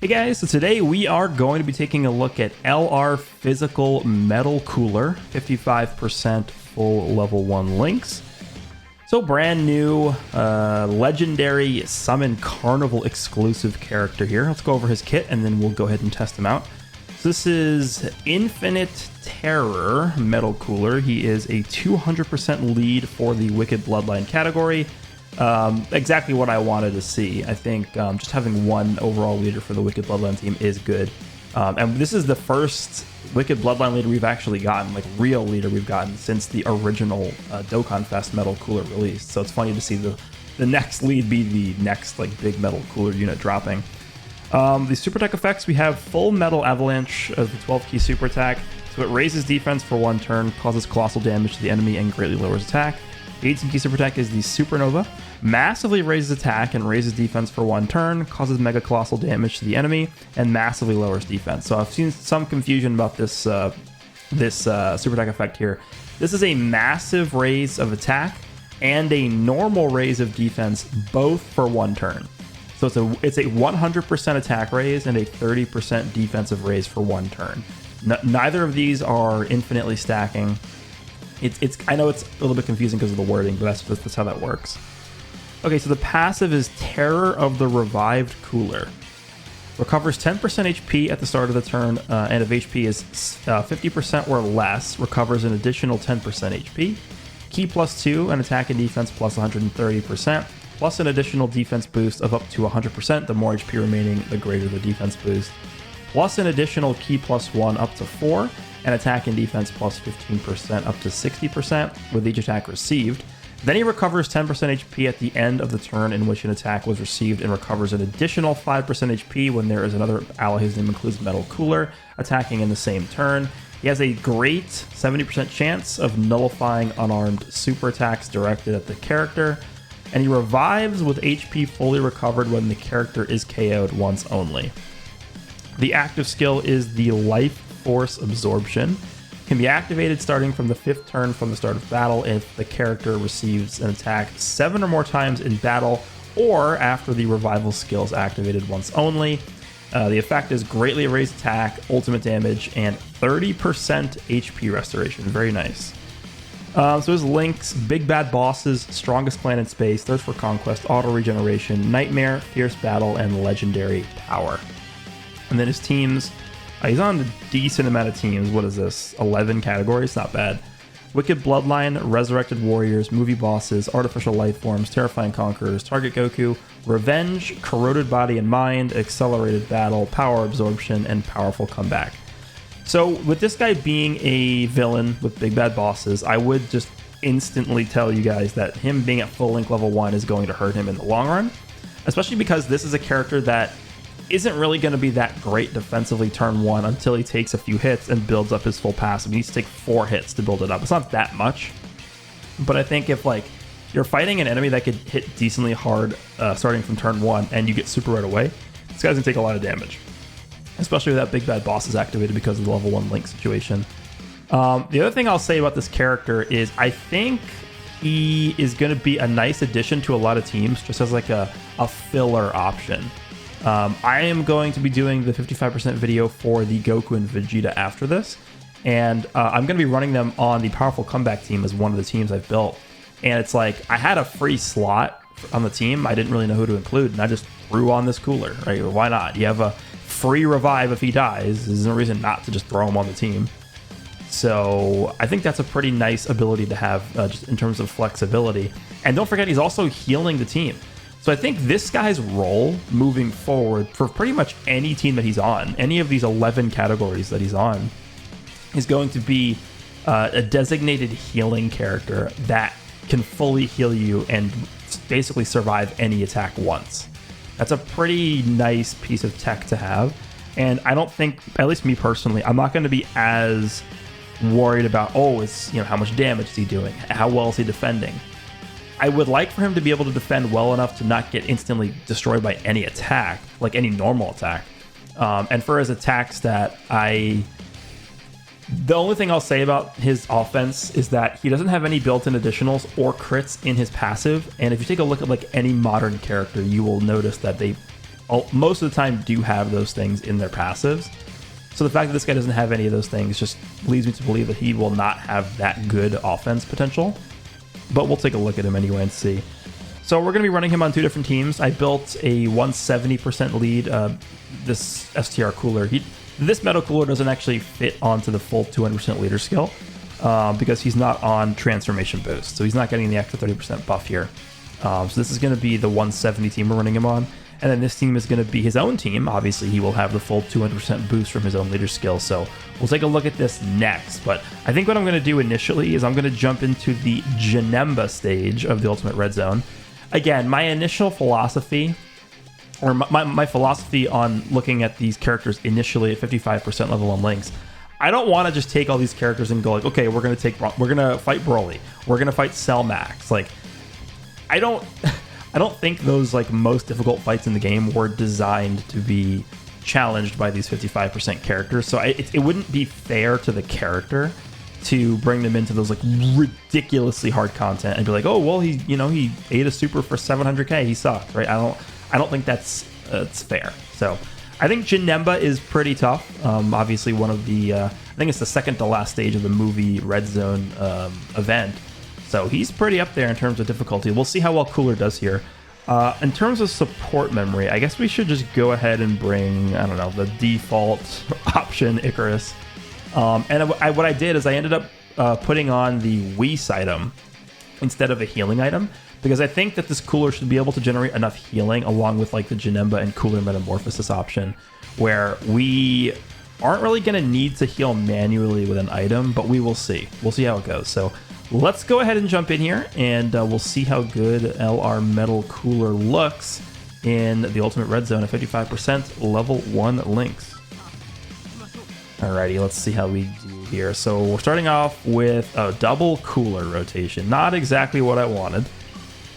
Hey guys, so today we are going to be taking a look at LR Physical Metal Cooler, 55% full level 1 links. So brand new, legendary Summon Carnival exclusive character here. Let's go over his kit and then we'll go ahead and test him out. So this is Infinite Terror Metal Cooler. He is a 200% lead for the Wicked Bloodline category. Exactly what I wanted to see. I think just having one overall leader for the Wicked Bloodline team is good. And this is the first Wicked Bloodline leader we've actually gotten, like real leader we've gotten since the original Dokkan Fest Metal Cooler released. So it's funny to see the next lead be the next like big Metal Cooler unit dropping. The super attack effects, we have Full Metal Avalanche as the 12 key super attack. So it raises defense for 1 turn, causes colossal damage to the enemy, and greatly lowers attack. The 18 key super attack is the Supernova. Massively raises attack and raises defense for 1 turn, causes mega colossal damage to the enemy, and massively lowers defense. So I've seen some confusion about this super attack effect here. This is a massive raise of attack and a normal raise of defense, both for 1 turn. So it's a 100% attack raise and a 30% defensive raise for 1 turn. Neither of these are infinitely stacking. I know it's a little bit confusing because of the wording, but that's how that works. Okay, so the passive is Terror of the Revived Cooler. Recovers 10% HP at the start of the turn, and if HP is 50% or less, recovers an additional 10% HP. Key +2, and attack and defense plus 130%, plus an additional defense boost of up to 100%. The more HP remaining, the greater the defense boost. Plus an additional key +1 up to 4, and attack and defense plus 15% up to 60% with each attack received. Then he recovers 10% HP at the end of the turn in which an attack was received and recovers an additional 5% HP when there is another ally whose name includes Metal Cooler attacking in the same turn. He has a great 70% chance of nullifying unarmed super attacks directed at the character, and he revives with HP fully recovered when the character is KO'd once only. The active skill is the Life Force Absorption. Can be activated starting from the 5th turn from the start of battle if the character receives an attack 7 or more times in battle, or after the revival skill is activated once only. The effect is greatly raised attack, ultimate damage, and 30% HP restoration. Very nice. So his links: Big Bad Bosses, Strongest Clan in Space, Thirst for Conquest, Auto Regeneration, Nightmare, Fierce Battle, and Legendary Power. And then his teams. He's on a decent amount of teams. What is this? 11 categories? Not bad. Wicked Bloodline, Resurrected Warriors, Movie Bosses, Artificial Life Forms, Terrifying Conquerors, Target Goku, Revenge, Corroded Body and Mind, Accelerated Battle, Power Absorption, and Powerful Comeback. So with this guy being a villain with Big Bad Bosses, I would just instantly tell you guys that him being at full link level 1 is going to hurt him in the long run, especially because this is a character that isn't really going to be that great defensively turn 1 until he takes a few hits and builds up his full passive. He needs to take 4 hits to build it up. It's not that much, but I think if like you're fighting an enemy that could hit decently hard starting from turn 1 and you get super right away, this guy's going to take a lot of damage, especially with that Big Bad Boss is activated because of the level 1 link situation. The other thing I'll say about this character is I think he is going to be a nice addition to a lot of teams just as like a filler option. I am going to be doing the 55% video for the Goku and Vegeta after this, and I'm going to be running them on the Powerful Comeback team as one of the teams I've built. And it's like, I had a free slot on the team. I didn't really know who to include, and I just threw on this cooler, right? Why not? You have a free revive if he dies. There's no reason not to just throw him on the team. So I think that's a pretty nice ability to have just in terms of flexibility. And don't forget, he's also healing the team. So I think this guy's role moving forward for pretty much any team that he's on, any of these 11 categories that he's on, is going to be a designated healing character that can fully heal you and basically survive any attack once. That's a pretty nice piece of tech to have. And I don't think, at least me personally, I'm not going to be as worried about, how much damage is he doing? How well is he defending? I would like for him to be able to defend well enough to not get instantly destroyed by any attack, like any normal attack. And for his attack stat, the only thing I'll say about his offense is that he doesn't have any built-in additionals or crits in his passive. And if you take a look at like any modern character, you will notice that they most of the time do have those things in their passives. So the fact that this guy doesn't have any of those things just leads me to believe that he will not have that good offense potential. But we'll take a look at him anyway and see. So we're going to be running him on 2 different teams. I built a 170% lead, this STR cooler. This metal cooler doesn't actually fit onto the full 200% leader skill because he's not on transformation boost. So he's not getting the extra 30% buff here. So this is going to be the 170 team we're running him on. And then this team is going to be his own team. Obviously, he will have the full 200% boost from his own leader skill. So we'll take a look at this next. But I think what I'm going to do initially is I'm going to jump into the Janemba stage of the Ultimate Red Zone. Again, my initial philosophy, or my philosophy on looking at these characters initially at 55% level 1 links, I don't want to just take all these characters and go like, okay, we're going to fight Broly. We're going to fight Cell Max. Like, I don't think those like most difficult fights in the game were designed to be challenged by these 55% characters. So it wouldn't be fair to the character to bring them into those like ridiculously hard content and be like, oh well, he ate a super for 700k, he sucked, right? I don't think that's fair. So I think Janemba is pretty tough. Obviously one of the I think it's the second to last stage of the movie Red Zone event. So he's pretty up there in terms of difficulty. We'll see how well Cooler does here. In terms of support memory, I guess we should just go ahead and bring, I don't know, the default option Icarus. And what I did is I ended up putting on the Whis item instead of a healing item, because I think that this Cooler should be able to generate enough healing along with like the Janemba and Cooler Metamorphosis option, where we aren't really going to need to heal manually with an item, but we will see. We'll see how it goes. So let's go ahead and jump in here, and we'll see how good LR Metal Cooler looks in the Ultimate Red Zone at 55% level 1 links. Alrighty, let's see how we do here. So we're starting off with a double Cooler rotation. Not exactly what I wanted.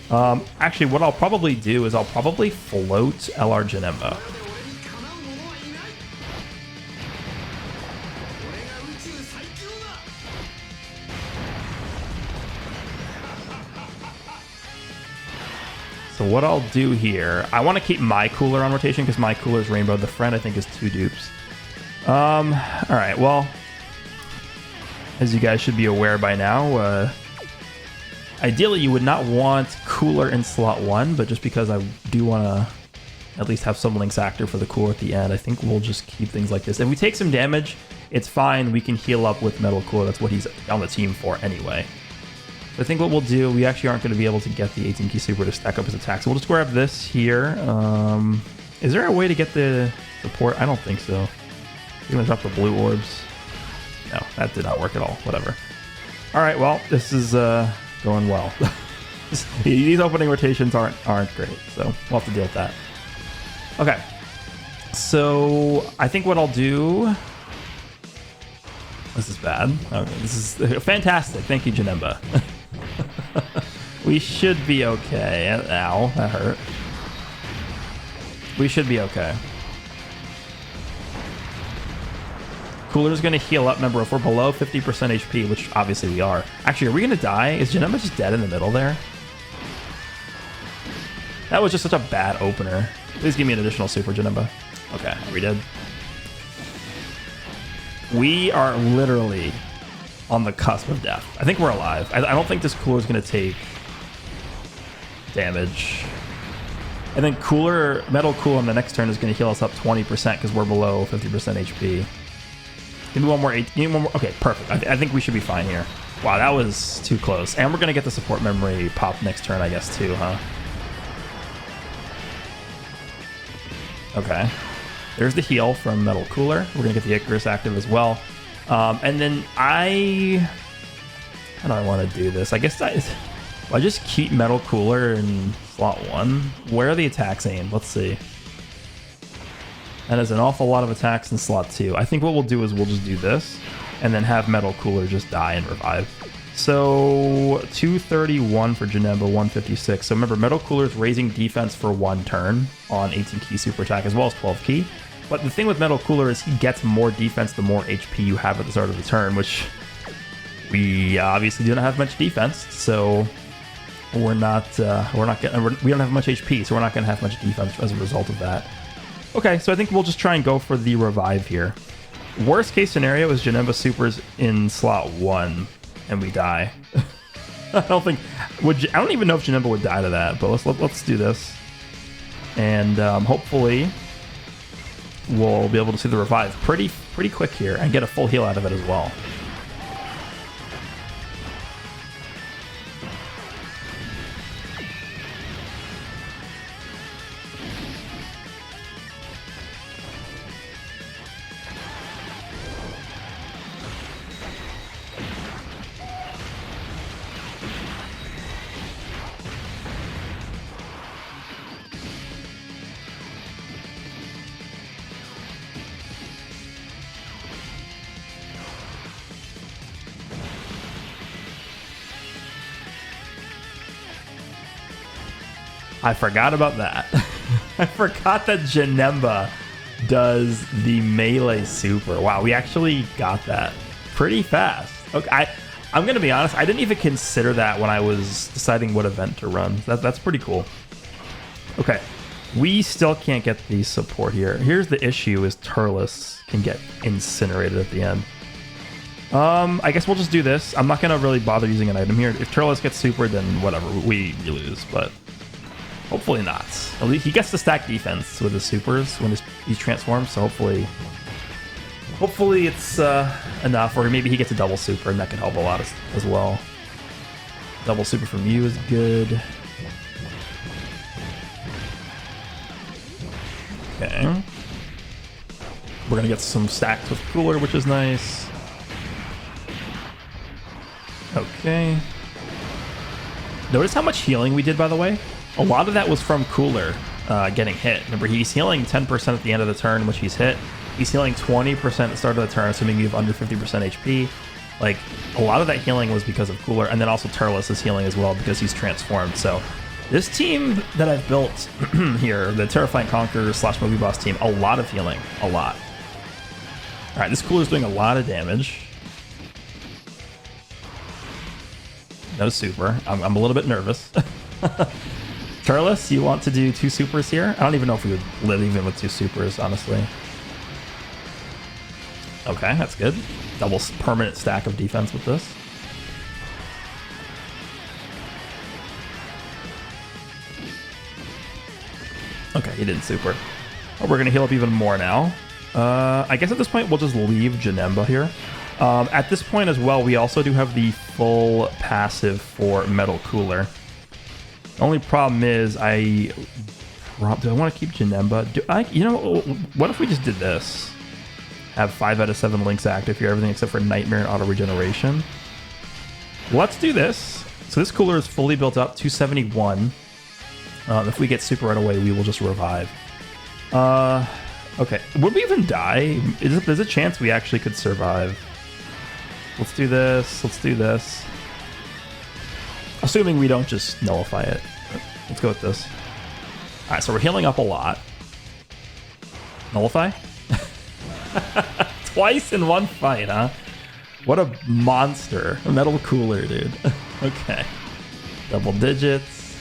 Actually, what I'll probably do is I'll probably float LR Janemba. So what I'll do here, I want to keep my Cooler on rotation because my Cooler's Rainbow. The friend I think is 2 dupes. All right, well, as you guys should be aware by now, ideally you would not want Cooler in slot 1, but just because I do want to at least have some links active for the Cooler at the end, I think we'll just keep things like this. If we take some damage, it's fine. We can heal up with Metal Cooler. That's what he's on the team for anyway. I think what we'll do, we actually aren't going to be able to get the 18 key super to stack up his attack, so we'll just grab this here. Is there a way to get the support? I don't think so. You're going to drop the blue orbs. No, that did not work at all. Whatever. All right, well, this is going well. These opening rotations aren't great, so we'll have to deal with that. Okay, so I think what I'll do... This is bad. Okay, this is fantastic. Thank you, Janemba. We should be okay. Ow, that hurt. We should be okay. Cooler's going to heal up. Remember, if we're below 50% HP, which obviously we are. Actually, are we going to die? Is Janemba just dead in the middle there? That was just such a bad opener. Please give me an additional super, Janemba. Okay, we did. We are literally on the cusp of death. I think we're alive. I don't think this Cooler is going to take damage. And then Metal Cooler on the next turn is going to heal us up 20% because we're below 50% HP. Give me one more. Give me one more. Okay, perfect. I think we should be fine here. Wow, that was too close. And we're going to get the support memory pop next turn, I guess, too, huh? Okay. There's the heal from Metal Cooler. We're going to get the Icarus active as well. And then how do I want to do this? I guess I just keep Metal Cooler in slot 1. Where are the attacks aimed? Let's see. That is an awful lot of attacks in slot 2. I think what we'll do is we'll just do this and then have Metal Cooler just die and revive. So 231 for Janemba, 156. So remember, Metal Cooler is raising defense for 1 turn on 18 key super attack as well as 12 key. But the thing with Metal Cooler is he gets more defense the more HP you have at the start of the turn, which we obviously do not have much defense. So we're not getting, we don't have much HP, so we're not going to have much defense as a result of that. Okay, so I think we'll just try and go for the revive here. Worst case scenario is Janemba supers in slot 1 and we die. I don't even know if Janemba would die to that, but let's do this. And hopefully we'll be able to see the revive pretty quick here and get a full heal out of it as well. I forgot about that. I forgot that Janemba does the melee super. Wow, we actually got that pretty fast. Okay, I'm going to be honest, I didn't even consider that when I was deciding what event to run. That's pretty cool. Okay, we still can't get the support here. Here's the issue is Turles can get incinerated at the end. I guess we'll just do this. I'm not going to really bother using an item here. If Turles gets super, then whatever, we lose, but hopefully not. At least he gets to stack defense with his supers when he's transformed, so hopefully it's enough, or maybe he gets a double super and that can help a lot as well. Double super from you is good. Okay. We're gonna get some stacks with Cooler, which is nice. Okay. Notice how much healing we did, by the way? A lot of that was from Cooler getting hit. Remember, he's healing 10% at the end of the turn, which he's hit. He's healing 20% at the start of the turn, assuming you have under 50% HP. Like, a lot of that healing was because of Cooler, and then also Turles is healing as well because he's transformed. So, this team that I've built here, the Terrifying Conqueror / Movie Boss team, a lot of healing. A lot. Alright, this Cooler's doing a lot of damage. No super. I'm a little bit nervous. Turles, you want to do 2 supers here? I don't even know if we would live even with 2 supers, honestly. Okay, that's good. Double permanent stack of defense with this. Okay, he didn't super. Oh, we're going to heal up even more now. I guess at this point, we'll just leave Janemba here. At this point as well, we also do have the full passive for Metal Cooler. The only problem is do I want to keep Janemba? You know, what if we just did this? Have 5 out of 7 links active here, everything except for Nightmare and Auto Regeneration. Let's do this. So this Cooler is fully built up, 271. If we get super right away, we will just revive. Okay, would we even die? There's a chance we actually could survive. Let's do this. Let's do this. Assuming we don't just nullify it. Let's go with this. Alright, so we're healing up a lot. Nullify? Twice in one fight, huh? What a monster. A Metal Cooler, dude. Okay. Double digits.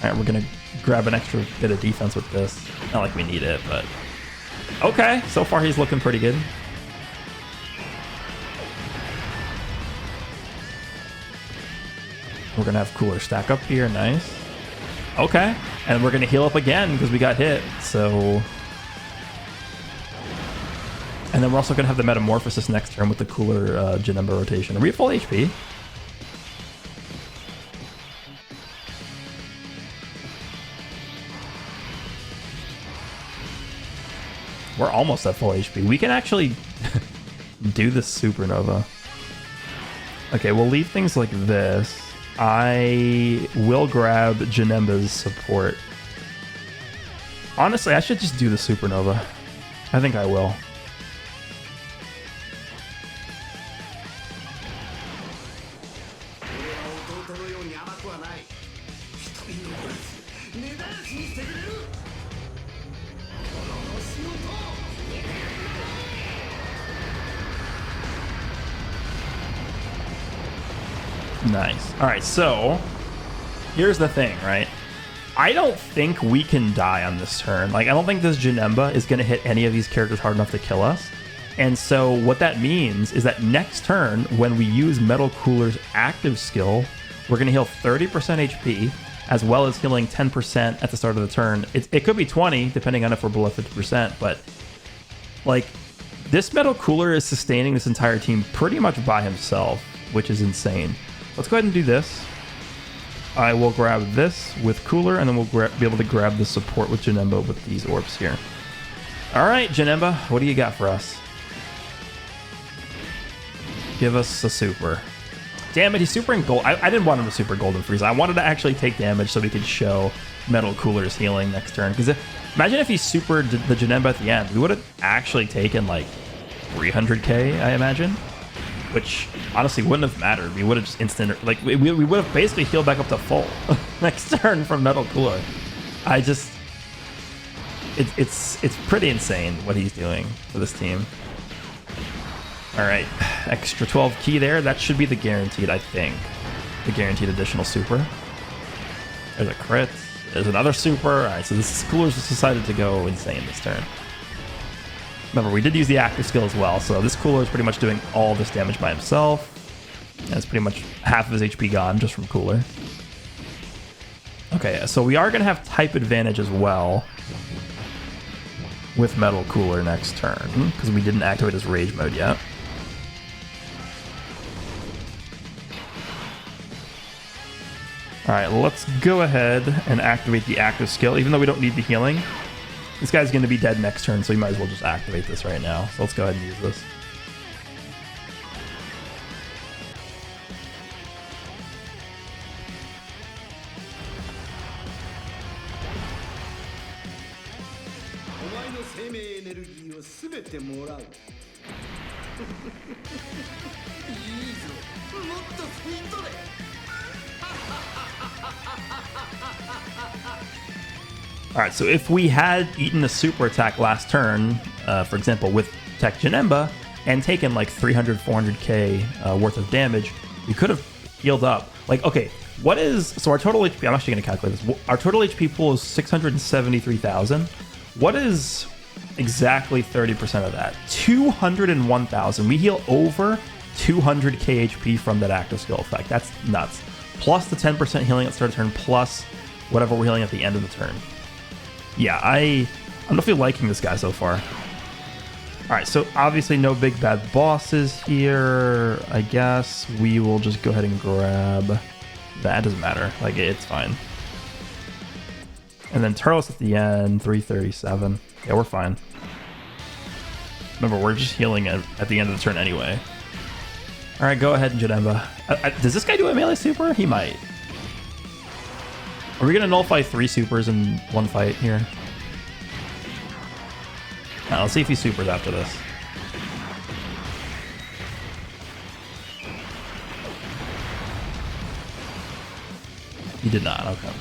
Alright, we're gonna grab an extra bit of defense with this. Not like we need it, but... Okay, so far he's looking pretty good. We're gonna have Cooler stack up here, nice. Okay, and we're gonna heal up again because we got hit, so... And then we're also gonna have the Metamorphosis next turn with the Cooler Janemba rotation. Are we at full HP? We're almost at full HP. We can actually do the Supernova. Okay, we'll leave things like this. I will grab Janemba's support. Honestly, I should just do the Supernova. I think I will. Nice. All right, so here's the thing, right? I don't think we can die on this turn. Like, I don't think this Janemba is going to hit any of these characters hard enough to kill us. And so what that means is that next turn, when we use Metal Cooler's active skill, we're going to heal 30% HP, as well as healing 10% at the start of the turn. It could be 20, depending on if we're below 50%, but like, this Metal Cooler is sustaining this entire team pretty much by himself, which is insane. Let's go ahead and do this. I will grab this with Cooler, and then we'll be able to grab the support with Janemba with these orbs here. All right, Janemba, what do you got for us? Give us a super. Damn it, he's super in gold. I didn't want him to super Golden Freeze. I wanted to actually take damage so we could show Metal Cooler's healing next turn. Because imagine if he supered the Janemba at the end. We would have actually taken like 300k, I imagine. Which honestly wouldn't have mattered. We would have just instant, like we would have basically healed back up to full next turn from Metal Cooler. It's pretty insane what he's doing for this team. All right, extra 12 key there. That should be the guaranteed, I think. The guaranteed additional super. There's a crit. There's another super. All right, so this Cooler's just decided to go insane this turn. Remember, we did use the active skill as well, so this Cooler is pretty much doing all this damage by himself. That's pretty much half of his HP gone just from Cooler. Okay, so we are going to have type advantage as well with Metal Cooler next turn, because we didn't activate his Rage mode yet. All right, let's go ahead and activate the active skill, even though we don't need the healing. This guy's going to be dead next turn, so you might as well just activate this right now. So let's go ahead and use this. Alright, so if we had eaten a super attack last turn, for example, with Tech Janemba, and taken like 300, 400k worth of damage, we could have healed up. Like, okay, what is... So our total HP... I'm actually going to calculate this. Our total HP pool is 673,000. What is exactly 30% of that? 201,000. We heal over 200k HP from that active skill effect. That's nuts. Plus the 10% healing at the start of the turn, plus whatever we're healing at the end of the turn. Yeah, I'm definitely liking this guy so far. All right, so obviously no big bad bosses here. I guess we will just go ahead and grab... That doesn't matter. Like, it's fine. And then Turles at the end, 337. Yeah, we're fine. Remember, we're just healing at the end of the turn anyway. All right, go ahead, Janemba. Does this guy do a melee super? He might. Are we going to nullify 3 supers in one fight here? Let's see if he supers after this. He did not, okay.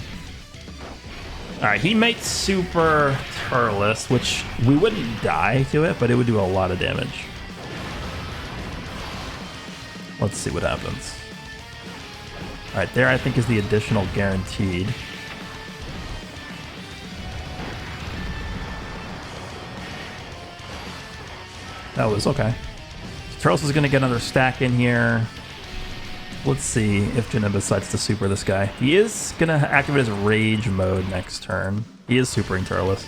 Alright, he might super Turles, which we wouldn't die to it, but it would do a lot of damage. Let's see what happens. Alright, there I think is the additional guaranteed. That was okay. Turles is going to get another stack in here. Let's see if Janemba decides to super this guy. He is going to activate his Rage mode next turn. He is supering Turles.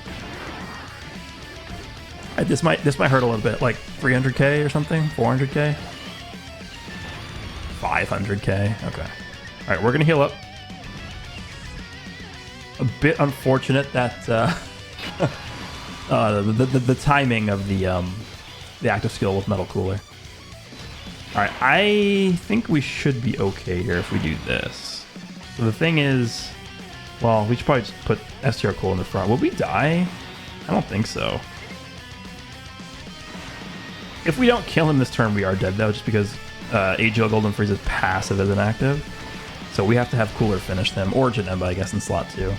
This might hurt a little bit, like 300k or something? 400k? 500k? Okay. All right, we're going to heal up. A bit unfortunate that the timing of the active skill with Metal Cooler. All right, I think we should be okay here if we do this. So the thing is, well, we should probably just put STR Cool in the front. Will we die? I don't think so. If we don't kill him this turn, we are dead though, just because AGL Golden Freeze is passive as an active. So we have to have Cooler finish them, or Janemba, I guess, in slot 2.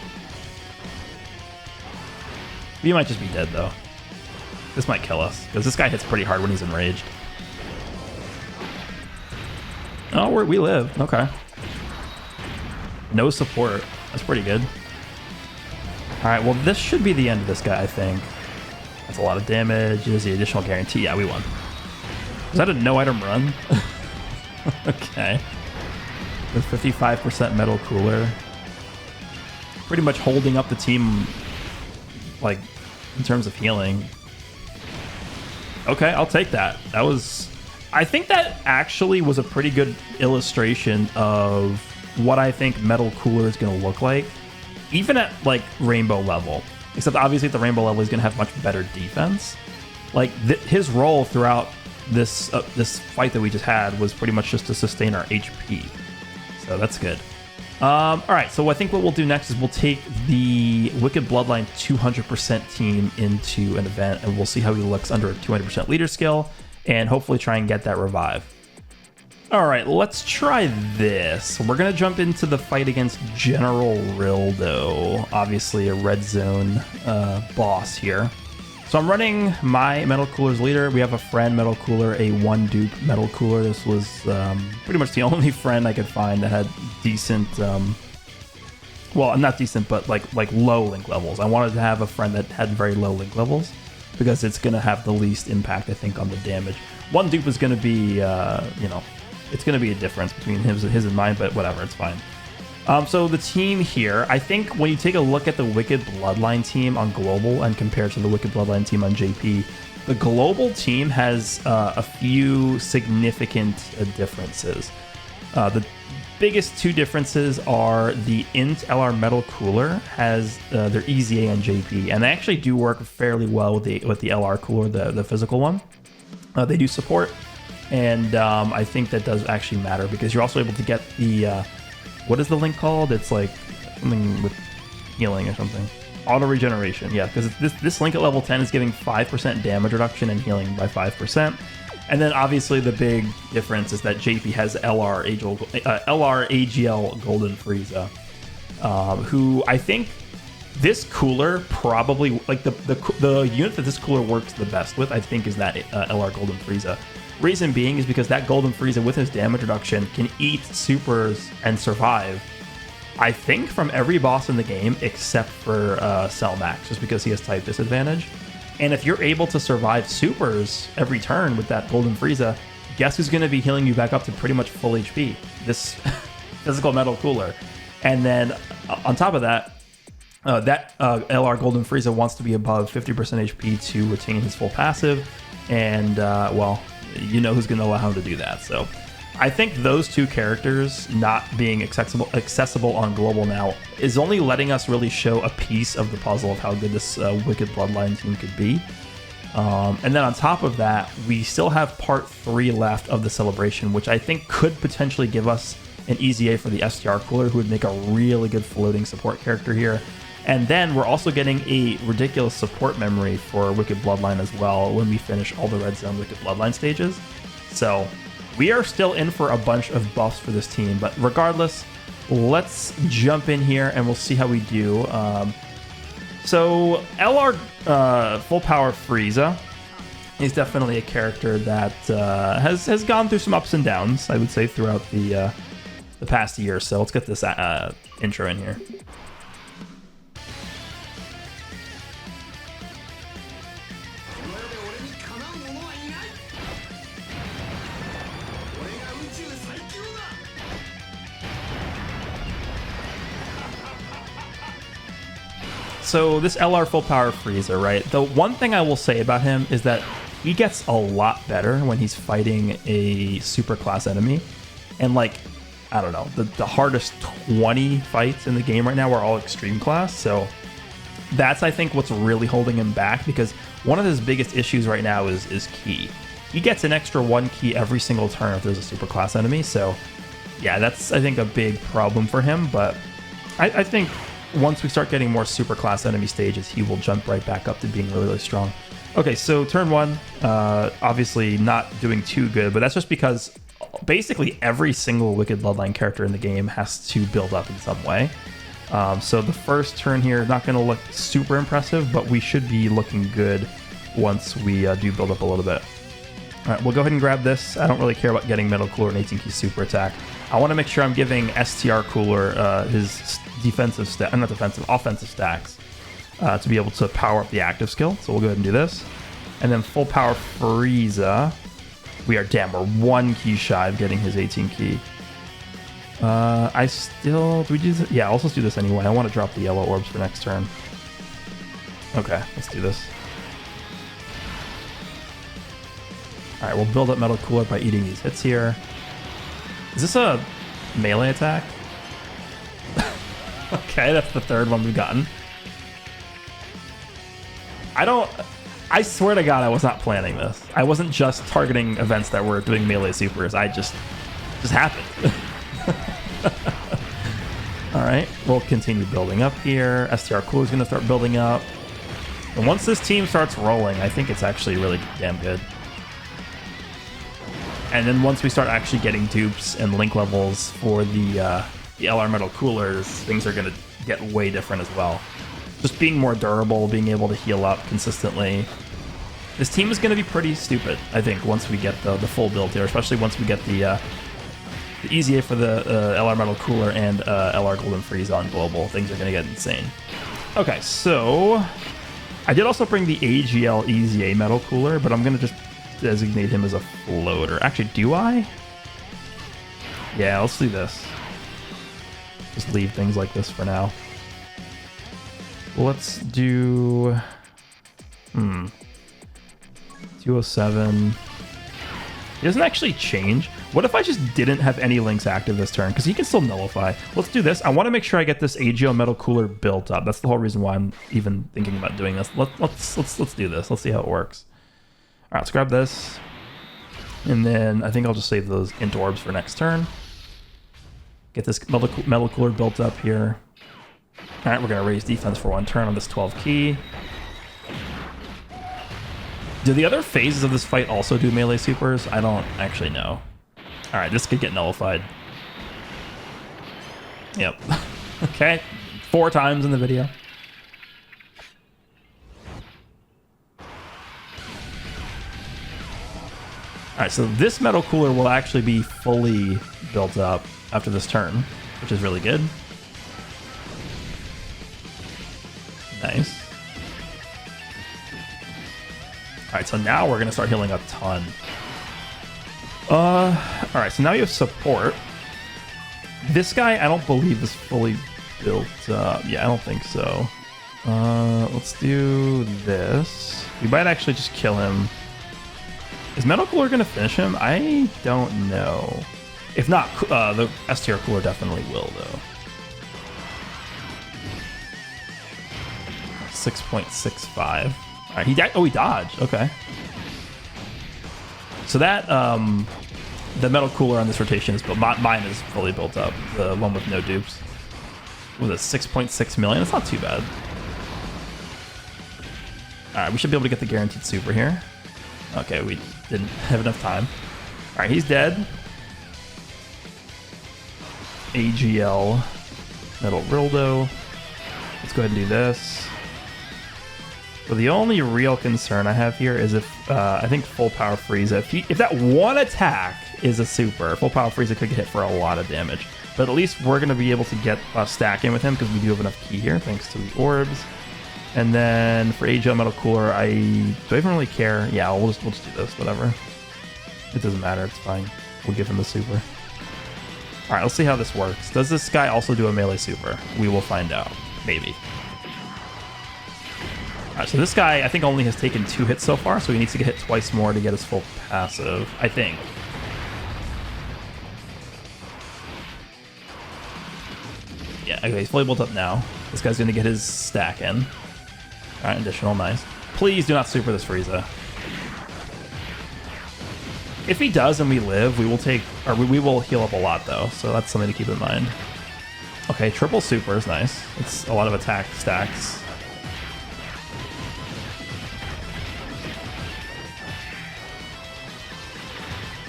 We might just be dead though. This might kill us, because this guy hits pretty hard when he's enraged. Oh, we live. Okay. No support. That's pretty good. Alright, well this should be the end of this guy, I think. That's a lot of damage. There's the additional guarantee. Yeah, we won. Was that a no-item run? Okay. With 55% metal cooler. Pretty much holding up the team, like, in terms of healing. Okay, I'll take that. That was... I think that actually was a pretty good illustration of what I think metal cooler is going to look like, even at, like, rainbow level. Except, obviously, at the rainbow level, he's going to have much better defense. Like, his role throughout this this fight that we just had was pretty much just to sustain our HP. So that's good. All right, so I think what we'll do next is we'll take the Wicked Bloodline 200% team into an event, and we'll see how he looks under a 200% leader skill, and hopefully try and get that revive. All right, let's try this. We're going to jump into the fight against General Rildo, obviously a red zone boss here. So I'm running my Metal Cooler's leader. We have a friend Metal Cooler, a 1-dupe Metal Cooler. This was pretty much the only friend I could find that had decent, well, not decent, but like low link levels. I wanted to have a friend that had very low link levels because it's going to have the least impact, I think, on the damage. 1-dupe is going to be, you know, it's going to be a difference between his and mine, but whatever, it's fine. So the team here, I think when you take a look at the Wicked Bloodline team on Global and compare it to the Wicked Bloodline team on JP, the Global team has a few significant differences. The biggest two differences are the Int LR Metal Cooler has their EZA on JP, and they actually do work fairly well with the LR Cooler, the physical one. They do support, and I think that does actually matter because you're also able to get the... what is the link called? It's like something with healing or something. Auto regeneration, yeah, because this link at level 10 is giving 5% damage reduction and healing by 5%. And then obviously the big difference is that JP has LR AGL Golden Frieza, who I think this cooler probably, like the unit that this cooler works the best with, I think, is that LR Golden Frieza. Reason being is because that Golden Frieza with his damage reduction can eat supers and survive, I think, from every boss in the game except for Cell Max, just because he has type disadvantage. And if you're able to survive supers every turn with that Golden Frieza, guess who's going to be healing you back up to pretty much full HP? This physical metal cooler. And then on top of that, LR Golden Frieza wants to be above 50% HP to retain his full passive. And, well, you know who's going to allow him to do that. So I think those two characters not being accessible on Global now is only letting us really show a piece of the puzzle of how good this Wicked Bloodline team could be. And then on top of that, we still have part 3 left of the celebration, which I think could potentially give us an EZA for the STR Cooler, who would make a really good floating support character here. And then we're also getting a ridiculous support memory for Wicked Bloodline as well when we finish all the Red Zone Wicked Bloodline stages. So we are still in for a bunch of buffs for this team, but regardless, let's jump in here and we'll see how we do. So LR Full Power Frieza is definitely a character that has gone through some ups and downs, I would say, throughout the past year. So let's get this intro in here. So this LR Full Power Frieza, right? The one thing I will say about him is that he gets a lot better when he's fighting a super class enemy. And like, I don't know, the hardest 20 fights in the game right now are all extreme class. So that's, I think, what's really holding him back, because one of his biggest issues right now is ki. He gets an extra 1 ki every single turn if there's a super class enemy. So yeah, that's, I think, a big problem for him. But I think once we start getting more super class enemy stages, he will jump right back up to being really, really strong. Okay, so turn 1, obviously not doing too good, but that's just because basically every single Wicked Bloodline character in the game has to build up in some way. So the first turn here is not going to look super impressive, but we should be looking good once we do build up a little bit. All right, we'll go ahead and grab this. I don't really care about getting Metal Cooler and 18 key super attack. I want to make sure I'm giving STR Cooler his offensive stacks to be able to power up the active skill. So we'll go ahead and do this. And then full power Frieza. We're 1 key shy of getting his 18 key. Do we do this? Yeah, let's do this anyway. I want to drop the yellow orbs for next turn. Okay, let's do this. Alright, we'll build up Metal Cooler by eating these hits here. Is this a melee attack? Okay, that's the third one we've gotten. I swear to God, I was not planning this. I wasn't just targeting events that were doing melee supers. I just happened. All right, we'll continue building up here. STR Cooler is going to start building up. And once this team starts rolling, I think it's actually really damn good. And then once we start actually getting dupes and link levels for the LR Metal Coolers, things are going to get way different as well. Just being more durable, being able to heal up consistently. This team is going to be pretty stupid, I think, once we get the full build here, especially once we get the EZA for the LR Metal Cooler and LR Golden Frieza on Global. Things are going to get insane. Okay, so I did also bring the AGL EZA Metal Cooler, but I'm going to just designate him as a floater. Actually, do I? Yeah, let's do this. Just leave things like this for now. Let's do 207. He doesn't actually change. What if I just didn't have any links active this turn? Because he can still nullify. Let's do this. I want to make sure I get this AGO Metal Cooler built up. That's the whole reason why I'm even thinking about doing this. Let's do this. Let's see how it works. All right, let's grab this. And then I think I'll just save those int orbs for next turn. Get this Metal Cooler built up here. All right, we're going to raise defense for 1 turn on this 12 key. Do the other phases of this fight also do melee supers? I don't actually know. All right, this could get nullified. Yep. Okay, 4 times in the video. All right, so this Metal Cooler will actually be fully built up after this turn, which is really good. Nice. All right, so now we're going to start healing a ton. All right, so now you have support. This guy, I don't believe is fully built up. Yeah, I don't think so. Let's do this. We might actually just kill him. Is Metal Cooler going to finish him? I don't know. If not, the STR Cooler definitely will, though. 6.65. All right, he died. Oh, he dodged. Okay. So that, the Metal Cooler on this rotation is built. Mine is fully built up. The one with no dupes. With a 6.6 million. It's not too bad. All right, we should be able to get the guaranteed super here. Okay, we didn't have enough time. All right, he's dead. AGL Metal Rildo. Let's go ahead and do this. So the only real concern I have here is if I think full power Frieza. If that one attack is a super, full power Frieza could get hit for a lot of damage. But at least we're going to be able to get a stack in with him because we do have enough key here thanks to the orbs. And then for AGL Metal Cooler, do I even really care? Yeah, we'll just do this, whatever. It doesn't matter, it's fine. We'll give him the super. All right, let's see how this works. Does this guy also do a melee super? We will find out, maybe. All right, so this guy, I think, only has taken 2 hits so far, so he needs to get hit twice more to get his full passive, I think. Yeah, okay, he's fully built up now. This guy's gonna get his stack in. All right, additional, nice. Please do not super this Frieza. If he does and we live, we will heal up a lot though, so that's something to keep in mind. Okay, triple super is nice. It's a lot of attack stacks.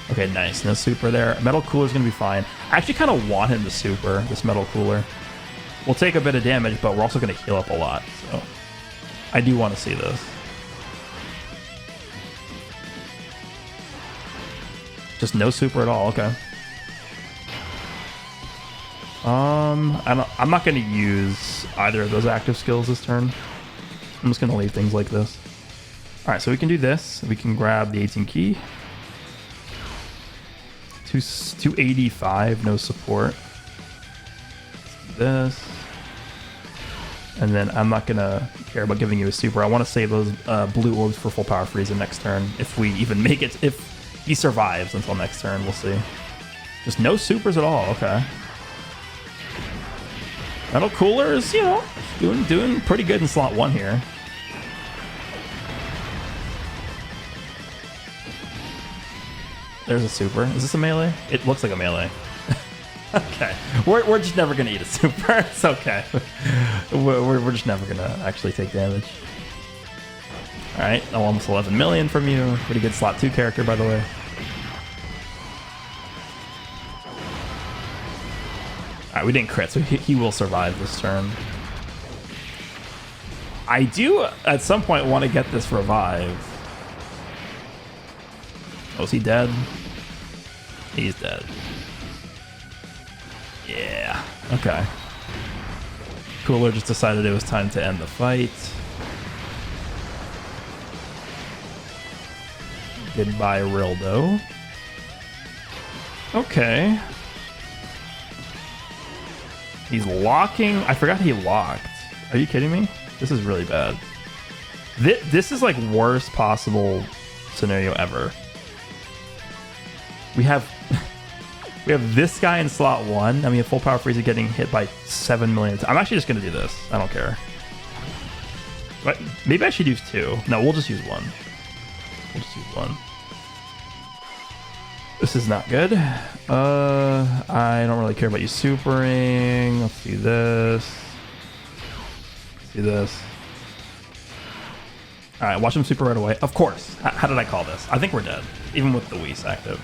Okay, nice. No super there. Metal Cooler's gonna be fine. I actually kind of want him to super, this Metal Cooler. We'll take a bit of damage, but we're also gonna heal up a lot, so I do want to see this. Just no super at all. Okay. I'm not going to use either of those active skills this turn. I'm just going to leave things like this. All right, so we can do this. We can grab the 18 key. 285, no support. This. And then I'm not going to care about giving you a super. I want to save those blue orbs for full power freeze next turn. If we even make it, if he survives until next turn, we'll see. Just no supers at all. Okay. Metal Cooler is, you know, doing pretty good in slot 1 here. There's a super. Is this a melee? It looks like a melee. Okay. We're just never going to eat a super. It's okay. We're just never going to actually take damage. All right. Almost 11 million from you. Pretty good slot 2 character, by the way. All right, we didn't crit, so he will survive this turn. I do, at some point, want to get this revive. Oh, is he dead? He's dead. Yeah. Okay. Cooler just decided it was time to end the fight. Goodbye, Rildo. Okay. He's locking. I forgot he locked. Are you kidding me? This is really bad. This is like worst possible scenario ever. We have this guy in slot 1. I mean, full power freeze is getting hit by 7 million. I'm actually just gonna do this. I don't care. But maybe I should use 2. No, we'll just use 1. We'll just use 1. This is not good. I don't really care about you supering. Let's see this. Let's see this. All right, watch him super right away. Of course. How did I call this? I think we're dead, even with the Whis active.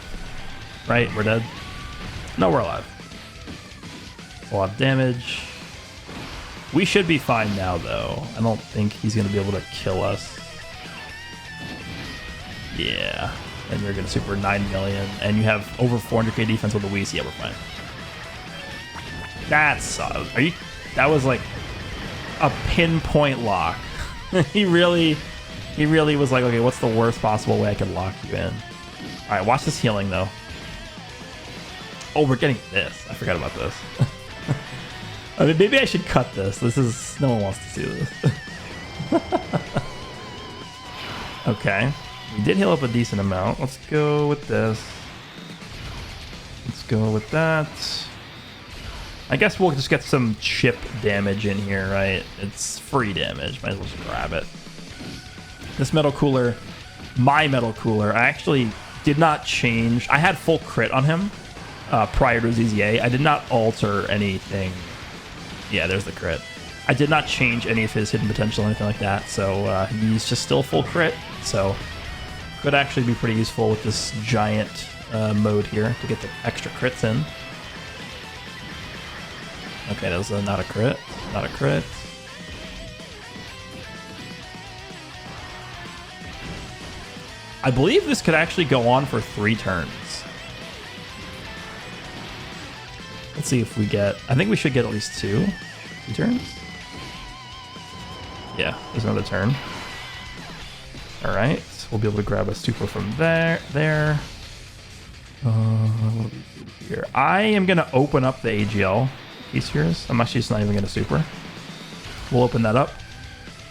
Right? We're dead? No, we're alive. A lot of damage. We should be fine now, though. I don't think he's going to be able to kill us. Yeah. And you're going to super 9 million. And you have over 400k defense with the Whis. Yeah, we're fine. That's... That was like a pinpoint lock. He really was like, okay, what's the worst possible way I can lock you in? All right, watch this healing, though. Oh, we're getting this. I forgot about this. I mean, maybe I should cut this. This is... No one wants to see this. Okay. We did heal up a decent amount. Let's go with this. Let's go with that. I guess we'll just get some chip damage in here, right? It's free damage. Might as well just grab it. This Metal Cooler, my Metal Cooler, I actually did not change. I had full crit on him prior to ZZA. I did not alter anything. Yeah, there's the crit. I did not change any of his hidden potential or anything like that, so he's just still full crit. So could actually be pretty useful with this giant mode here to get the extra crits in. Okay, that was not a crit. Not a crit. I believe this could actually go on for 3 turns. Let's see if we get... I think we should get at least 2 turns. Yeah, there's another turn. All right, we'll be able to grab a super from there. What do we do here? I am going to open up the AGL piece here. I'm actually just not even going to super. We'll open that up,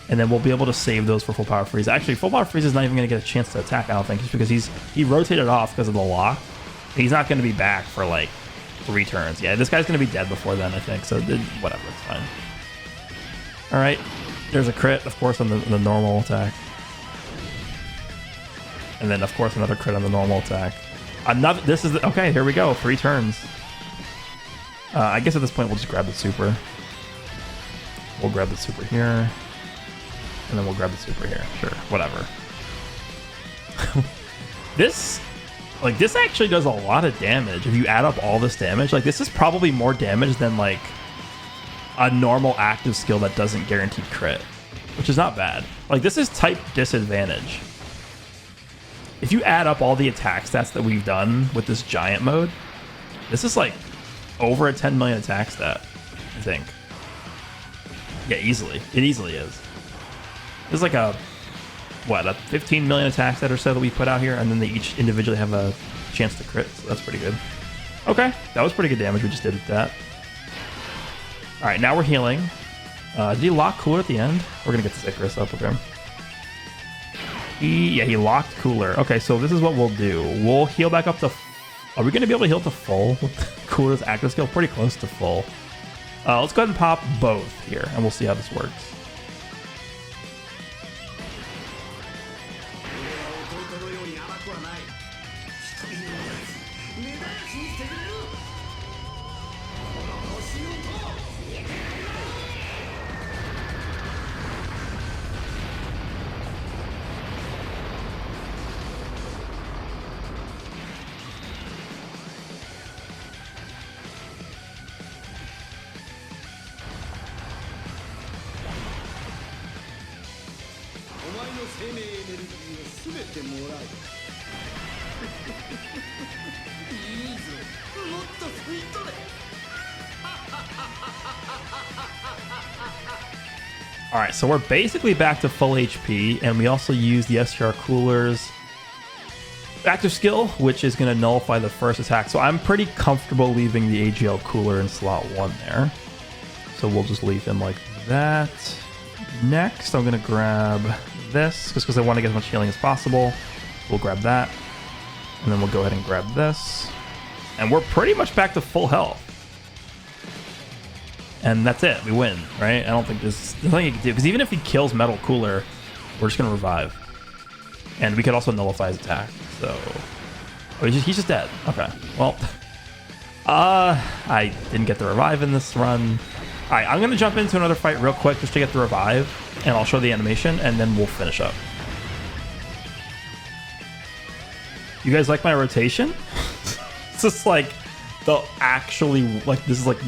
and then we'll be able to save those for full power freeze. Actually, full power freeze is not even going to get a chance to attack, I don't think, just because he rotated off because of the lock. He's not going to be back for like 3 turns. Yeah, this guy's going to be dead before then, I think, so whatever, it's fine. All right, there's a crit, of course, on the normal attack. And then, of course, another crit on the normal attack. Okay, here we go. 3 turns. I guess at this point, we'll just grab the super. We'll grab the super here. And then we'll grab the super here. Sure, whatever. This actually does a lot of damage. If you add up all this damage, like, this is probably more damage than, like, a normal active skill that doesn't guarantee crit. Which is not bad. Like, this is type disadvantage. if you add up all the attack stats that we've done with this giant mode, this is like over a 10 million attack stat, I think. Yeah, easily. It easily is. There's like a 15 million attack stat or so that we put out here, and then they each individually have a chance to crit, so that's pretty good. Okay, that was pretty good damage we just did with that. All right, now we're healing. Did he lock Cooler at the end? We're gonna get this Icarus up with him. He locked Cooler. Okay, so this is what we'll do. We'll heal back up to... Are we gonna be able to heal to full with Cooler's active skill? Pretty close to full. Let's go ahead and pop both here, and we'll see how this works. Alright, so we're basically back to full HP, and we also use the STR Cooler's active skill, which is going to nullify the first attack. So I'm pretty comfortable leaving the AGL Cooler in slot 1 there. So we'll just leave him like that. Next, I'm going to grab this, just because I want to get as much healing as possible. We'll grab that, and then we'll go ahead and grab this. And we're pretty much back to full health. And that's it. We win, right? I don't think there's nothing you can do. Because even if he kills Metal Cooler, we're just going to revive. And we could also nullify his attack. So... Oh, he's just dead. Okay. Well... I didn't get the revive in this run. Alright, I'm going to jump into another fight real quick just to get the revive. And I'll show the animation, and then we'll finish up. You guys like my rotation? It's just like... the actually, like, this is like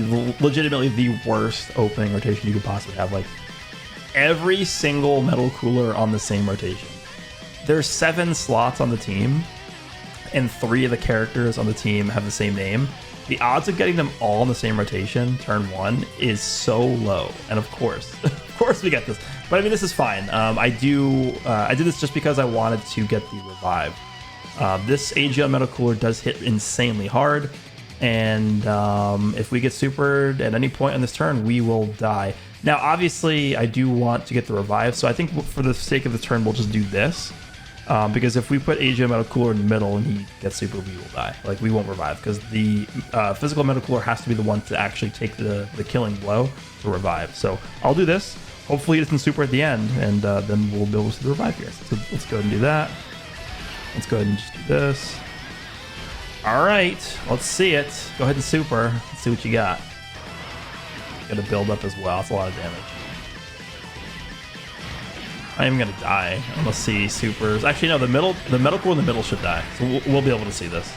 legitimately the worst opening rotation you could possibly have. Like, every single Metal Cooler on the same rotation. There's 7 slots on the team, and 3 of the characters on the team have the same name. The odds of getting them all in the same rotation, turn 1, is so low. And of course we get this. But I mean, this is fine. I did this just because I wanted to get the revive. This AGL Metal Cooler does hit insanely hard. And if we get supered at any point on this turn, we will die. Now, obviously, I do want to get the revive, so I think for the sake of the turn, we'll just do this. Because if we put AGL Metal Cooler in the middle and he gets super, we will die. Like, we won't revive, because the physical Metal Cooler has to be the one to actually take the killing blow to revive. So I'll do this. Hopefully, it doesn't super at the end, and then we'll be able to revive here. So let's go ahead and do that. Let's go ahead and just do this. All right, let's see it. Go ahead and super. Let's see what you got. Got to build up as well. It's a lot of damage. I'm even gonna die unless he supers. Actually, no. The Metal Core in the middle should die, so we'll be able to see this.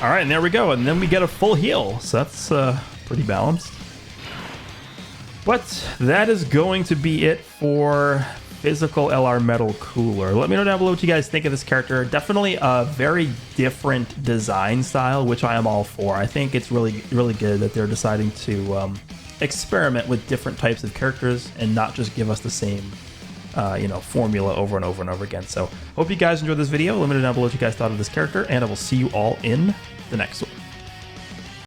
Alright, and there we go, and then we get a full heal, so that's pretty balanced. But that is going to be it for Physical LR Metal Cooler. Let me know down below what you guys think of this character. Definitely a very different design style, which I am all for. I think it's really, really good that they're deciding to experiment with different types of characters and not just give us the same formula over and over and over again. So hope you guys enjoyed this video. Let me know down below what you guys thought of this character, and I will see you all in the next one.